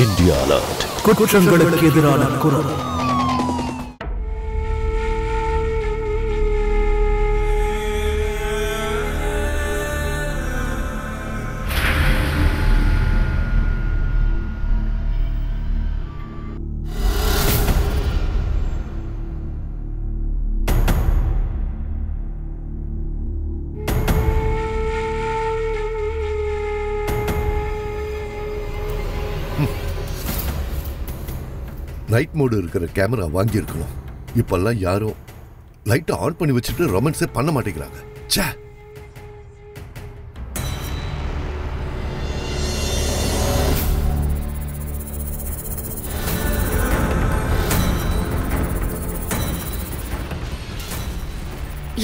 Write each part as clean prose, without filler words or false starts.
India Alert. குற்றங்களுக்கு எதிரான குரல். நைட் மோடு இருக்கிற கேமரா வாங்கி இருக்கணும். இப்பெல்லாம் யாரும் லைட்டை ஆன் பண்ணி வச்சுட்டு ரொமான்ஸே பண்ண மாட்டேங்கிறாங்க. ச்சே.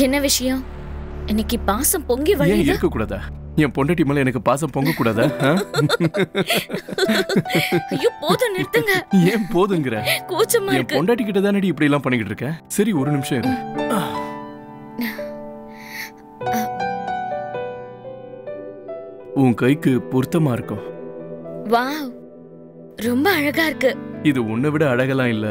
என்ன விஷயம்? இன்னைக்கு பாசம் பொங்கி வழியுது. இருக்க கூடாதா? என் பொண்டாட்டி மேல எனக்கு பாசம் பொங்க கூடாதா? ஐயோ போதும், நிறுத்துங்க. ஏன் போதுங்கற? கூச்சமா என் இருக்கு. பொண்டாட்டி கிட்ட தானடி இப்படி எல்லாம் பண்ணிக்கிட்டு இருக்க. சரி ஒரு நிமிஷம் இரு. உன் கைக்கு பொருத்தமா இருக்கும். வாவ், ரொம்ப அழகா இருக்கு. இது உன்னை விட அழகெல்லாம் இல்ல.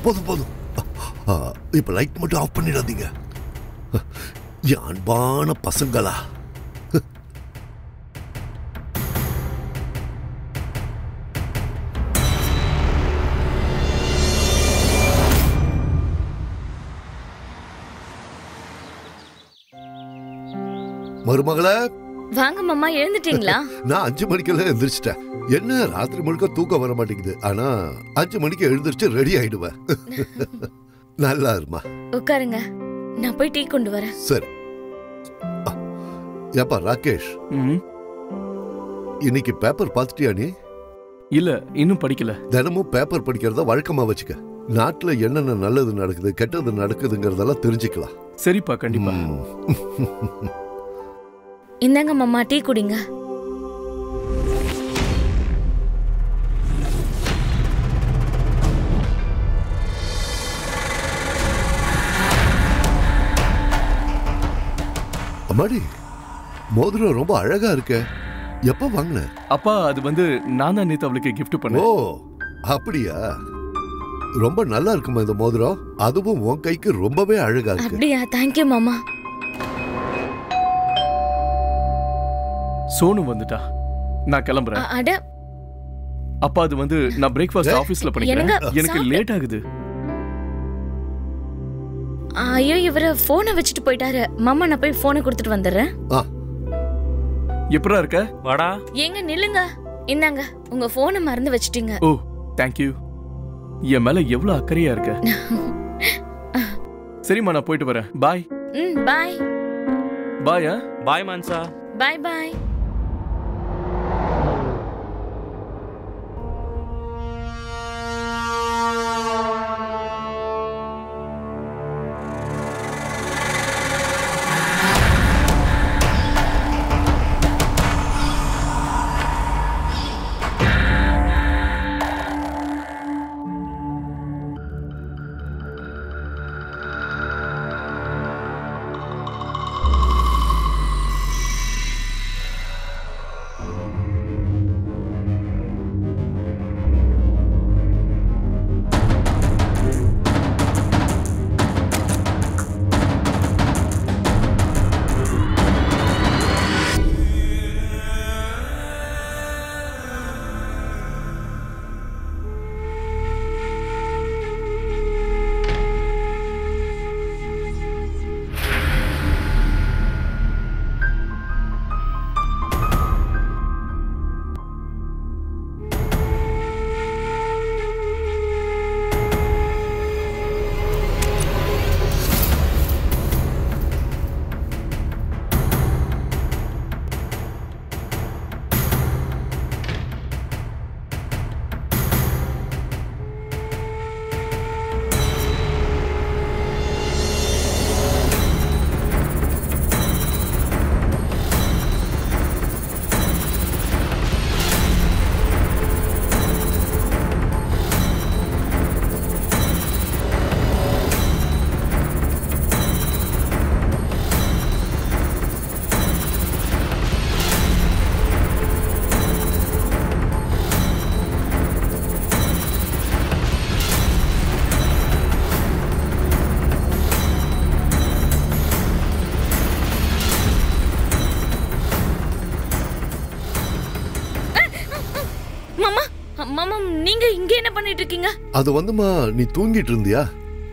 போதும் போதும், இப்ப லைட் மட்டும் ஆஃப் பண்ணிடாதீங்க. என் அன்பான பசங்களா, மருமகளே வாங்க மாமா, எழுந்துட்டீங்களா? நான் 5 மணிக்கெல்லாம் எழுந்திரிச்சிட்டேன். என்ன ராத்திரி முழுக்க தூக்கம் வர மாட்டேங்குது. ஆனா 5 மணிக்கு எழுந்திரிச்சு ரெடி ஆயிடுவேன். நல்லா இருமா. உட்காருங்க, நான் போய் டீ கொண்டு வரேன். சரி. ஏப்பா ராகேஷ், இன்னைக்கு பேப்பர் பார்த்துட்டியா நீ? இல்ல, இன்னும் படிக்கல. தினமும் பேப்பர் படிக்கிறத வழக்கமா வச்சுக்க. நாட்டுல என்னென்ன நல்லது நடக்குது கெட்டது நடக்குதுங்கிறதெல்லாம் தெரிஞ்சுக்கலாம். சரிப்பா, கண்டிப்பா. இந்தாங்க மாமா, டீ குடிங்க. அம்மாடி, மோதிரம் ரொம்ப அழகா இருக்கு. எப்ப வாங்கின? அப்பா, அது வந்து நான் தான் நேத்து அவளுக்கு கிஃப்ட் பண்ணேன். ஓ அப்படியா? ரொம்ப நல்லா இருக்குமா இந்த மோதிரம்? அதுவும் உன் கைக்கு ரொம்பவே அழகா இருக்கு. அப்படியா? தேங்க்யூ மாமா. சோனு வந்துட்டா, நான் கிளம்புறேன். அட அப்பா, அது வந்து நான் பிரேக்ஃபாஸ்ட் ஆபீஸ்ல பண்ணிக்கிறேன். எனக்கு லேட் ஆகுது. ஐயோ, இவர போனை வச்சுட்டு போயிட்டாரு. மாமா, நான் போய் போனை கொடுத்துட்டு வந்துடுறேன். எப்பரா இருக்க? வாடா. ஏங்க நில்லுங்க. இந்தாங்க, உங்க போனை மறந்து வச்சிட்டீங்க. ஓ, தேங்க்யூ. என் மேல எவ்வளவு அக்கறையா இருக்க. சரிம்மா, நான் போயிட்டு வரேன். பாய். பாய். பாய். பாய் மான்சா. பாய் பாய். நீங்க இங்க என்ன பண்ணிட்டு இருக்கீங்க? அது வந்துமா நீ தூங்கிட்டு இருந்தியா,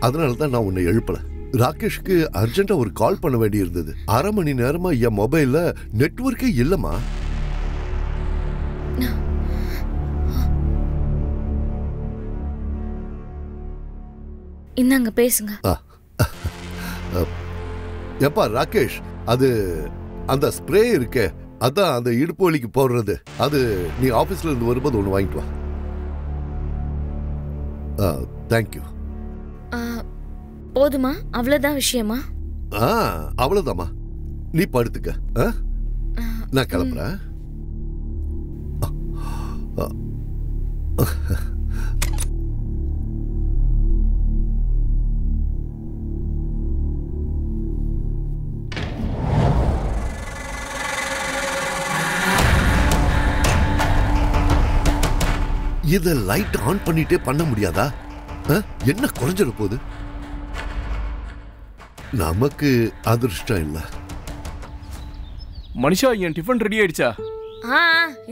அதனால தான் நான் உன்னை எழுப்பல. ராகேஷ்க்கு அர்ஜென்ட்டா ஒரு கால் பண்ண வேண்டி இருந்தது. 1/2 மணி நேரமா என் மொபைல்ல நெட்வொர்க்கே இல்லம்மா. இந்தாங்க பேசுங்க. எப்பா ராகேஷ், அது அந்த ஸ்ப்ரே இருக்கே, அதான் அந்த இடுப்பு வலிக்கு போடுறது, அது நீ ஆபீஸ்ல இருந்து வரும்போது ஒன்று வாங்கிட்டு வா. தேங்க்யூ. போதுமா? அவ்வளவுதான் விஷயமா? அவ்வளவுதாம்மா, நீ படுத்துக்க. நான் கிளம்புறேன். இத லைட் ஆன் பண்ணிட்டே பண்ண முடியாதா? என்ன குறைஞ்சிட போகுது? நமக்கு அதிர்ஷ்டம் இல்ல. மனிஷா, என் டிஃபன் ரெடி ஆயிடுச்சா?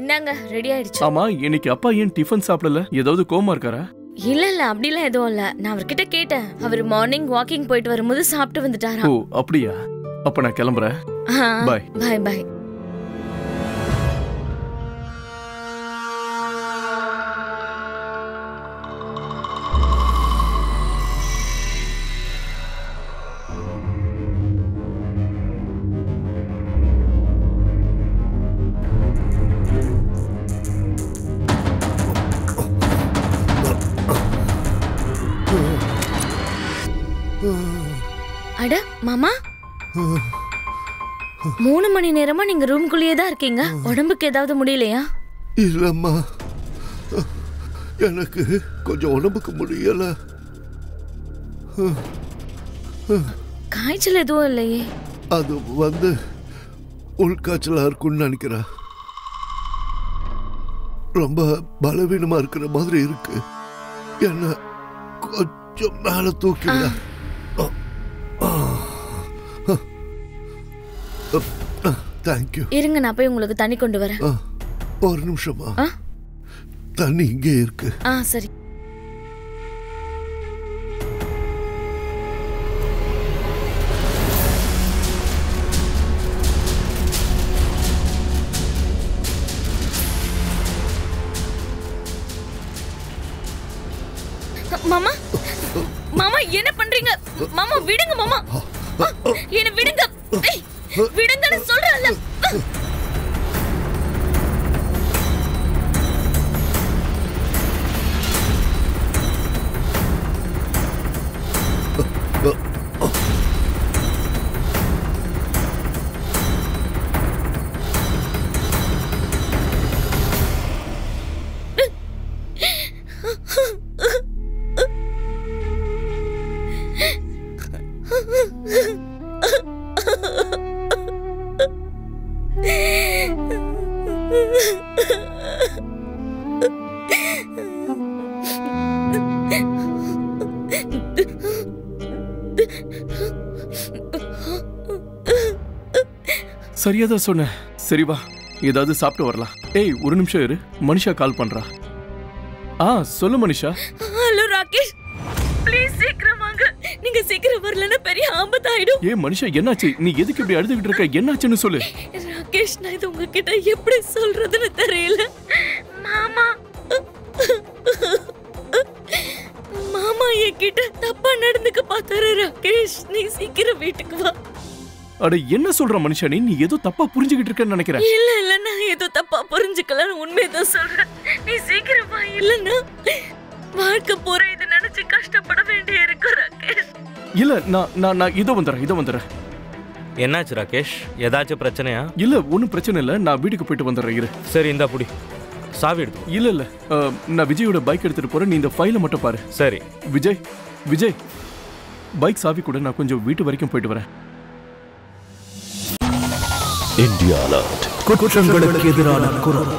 இந்தாங்க ரெடி ஆயிடுச்சு. ஆமா, இன்னைக்கு அப்பா ஏன் டிஃபன் சாப்பிடல? ஏதாவது கோமா இருக்காரா? இல்ல அப்படிலாம் எதுவும் இல்ல. நான் அவர்கிட்ட கேட்டேன். அவர் மார்னிங் வாக்கிங் போயிட்டு வரும்போது சாப்பிட்டு வந்துட்டாரா. ஓ அப்படியா? அப்ப நான் கிளம்புறேன். பாய் பாய் பாய். அட மாமா, 3 மணி நேரமா நீங்க ரூம்குள்ளேயே தான் இருக்கீங்க. உடம்புக்கு ஏதாவது முடியலையா? இல்லம்மா, எனக்கு கொஞ்சம் உடம்புக்கு முடியல. காய்ச்சல் எதுவும் இல்லையே? அது வந்து உள்காய்ச்சலா இருக்குன்னு நினைக்கிறேன். ரொம்ப பலவீனமா இருக்கிற மாதிரி இருக்கு. என்ன கொஞ்சம் மேல தூக்கிவிட. தேங்க்யூ. இருங்க, நான் போய் உங்களுக்கு தண்ணி கொண்டு வரேன். ஒரு நிமிஷமா? தண்ணி இங்கே இருக்கு. சரி. மாமா, மாமா என்ன பண்றீங்க? மாமா விடுங்க. மாமா என்ன விடுங்க. விடுங்கன்னு சொல்றேன்ல. சரியாதான் சொன்ன. சரி வா, ஏதாவது சாப்பிட்டு வரலாம். ஏய் ஒரு நிமிஷம் இரு, மனிஷா கால் பண்றா. சொல்லு மனிஷா. ஹலோ ராகேஷ், ப்ளீஸ் சீக்கிரம் வாங்க. நீங்க சீக்கிரம் வரலன்னா பெரிய ஆபத்தாயிடும். ஏய் மனிஷா, என்னாச்சு? நீ எதுக்கு இப்படி அழுதுகிட்டு இருக்க? என்னாச்சுன்னு சொல்லு. ராகேஷ், நான் இது உங்ககிட்ட எப்படி சொல்றதுன்னு தெரியல. மாமா மாமா என்கிட்ட தப்பா நடந்துக்க பார்த்தாரு. ராகேஷ், நீ சீக்கிரம் வீட்டுக்கு வா. அட என்ன சொல்ற மனுஷா, நீ ஏதோ தப்பா புரிஞ்சுக்கிட்டு இருக்கன்னு நினைக்கிறேன். இல்ல நான் ஏதோ தப்பா புரிஞ்சுக்கல, உண்மையதான் சொல்றேன். நீ சீக்கிரம் வா, இல்லன்னா வாழ்க்கை பூரா இதை நினைச்சு கஷ்டப்பட வேண்டிய இருக்கு ராகேஷ். இல்ல நான் இதோ வந்துடுறேன். என்னாச்சு ராகேஷ்? ஏதாச்சும் பிரச்சனையா? இல்ல ஒன்னும் பிரச்சனை இல்ல, நான் வீட்டுக்கு போயிட்டு வந்துடுறேன். இரு. சரி இந்தா புடி, சாவி எடுத்து. இல்ல நான் விஜயோட பைக் எடுத்துட்டு போறேன், நீ இந்த ஃபைலை மட்டும் பாரு. சரி. விஜய் பைக் சாவி கூட, நான் கொஞ்சம் வீட்டு வரைக்கும் போயிட்டு வரேன். இந்தியா அலர்ட், குற்றங்களுக்கு எதிரான குரல்.